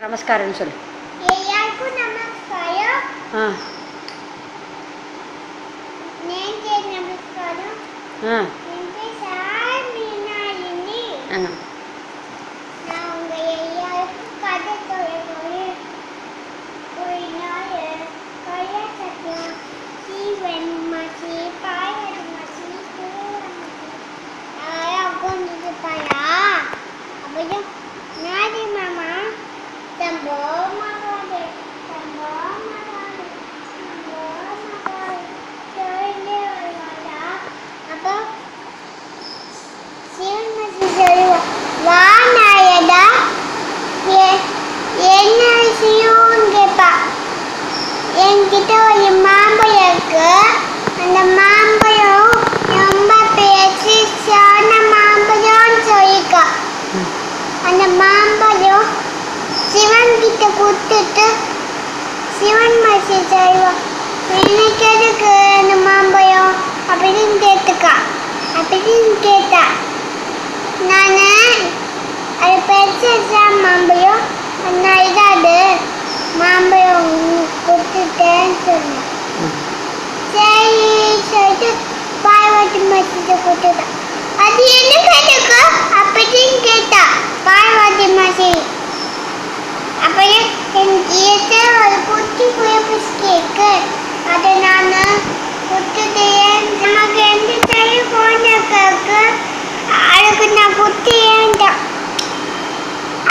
நமஸ்காரம் சொல்லு. எல்லாருக்கும் நமஸ்காரம். நேஞ்சே நமஸ்காரம். நேஞ்சே சாமினாயினி. நான் உங்க எல்லாருக்கும் கதை சொல்ல போறேன். ஒரு நாள் கல்யாணம் சீவன் மாசி பாயர் மாசி உட்காந்துட்டு பாயா. அப்போ நாடி மாமா Tambo magade, tambo magade, tambo magade. Joine orada. Appo sivan masi solluva. Vaanayada. Enna siyum kepa. Enkitta oru maambazham irukku. Andha maambazham romba pesisana maambazham sollirukka. Andha maambazham Sivan கிட்ட கொடுத்துட்டு சிவன் மசி செய்வா. எனக்கு எதுக்கு அந்த மாம்பழம் அப்படின்னு கேட்டா. நான் அது பெருசா மாம்பழம் நான் இதாது மாம்பழம் கொடுத்துட்டேன்னு சொன்னேன். சரி சொல்லிட்டு பாய்வாட்டி மசிட்ட கொடுத்துட்டான். அது எனக்கு எதுக்கு அப்படின்னு கேட்டா. பாய்வாட்டி மசி அப்பயே எனக்கு ஒரு குட்டி புயபுஸ் கேக்கு. அதை நான் கொடுத்துட்டேன். நமக்கு எந்த டைம் ஃபோன் இருக்கு அதுக்கு நான் கொடுத்தேன்ட்டேன்.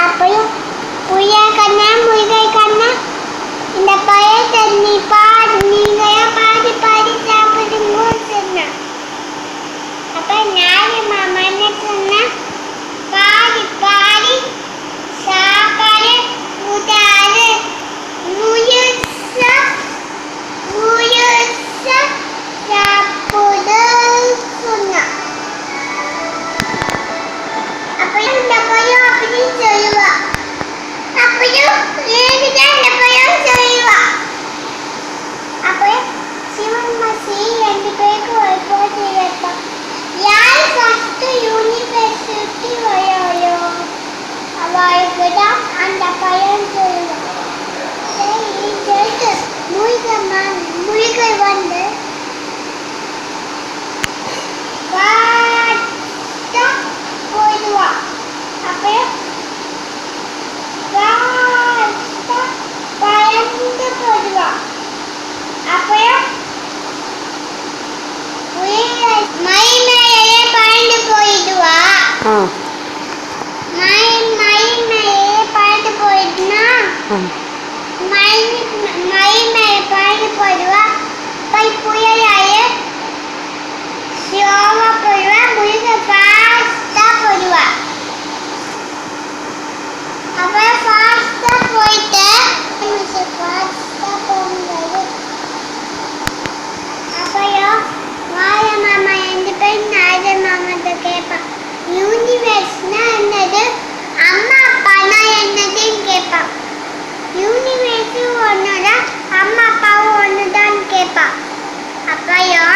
அப்பயும் புயா கண்ணா முருகை கண்ணா இந்த பழத்தை நீங்களே பாடி பாடி சாப்பிடுங்கன்னு சொன்னேன். அப்போ நாலு மாமா என்ன சொன்னா பாடி பாடி சாப்பாடு உதாரு முயற்சா சாப்பிடு சொன்னா. அப்பயும் இந்த பையன் அப்படி சொல்லுவா. அப்பயும் ஏன்கிட்ட இந்த பையன் சொல்லுவா. அப்பயும் சிவன் மசி 2 பேருக்கு ஒரு போட்டி வைப்பான். யார் ஃபர்ஸ்ட் யூனிவர்சிட்டி வரையோ அவளுக்கு தான் அந்த பையன் சொல்லுவான். சரி சொல்லிட்டு முருகை வந்து போயிடுவா. அப்புறம் பயந்து போயிடுவா. அப்புறம் மழை மேலே பயந்து போயிடுவா. பறந்து போயிடுனா மழை மேலே பறந்து போயிடுவா. போய் புயலாய ஸ்லோவா போயிடுவா. முழுக்க ஃபாஸ்டா போயிடுவா. அப்புறம் ஃபாஸ்டா போயிட்டு ஃபாஸ்டா போகும்போது அப்புறம் வாழ மாமா 2 பேரும் நாழ மாமாட்ட கேட்பான். யூனிவர்ஸ்னா என்னது, அம்மா அப்பானா என்னதுன்னு கேட்பான். யூனிவர்ஸும் ஒன்றுதான் அம்மா அப்பாவும் ஒன்றுதான் கேட்பான். அப்பயும்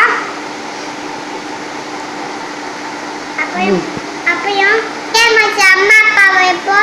அம்மா அப்பாவை எப்போ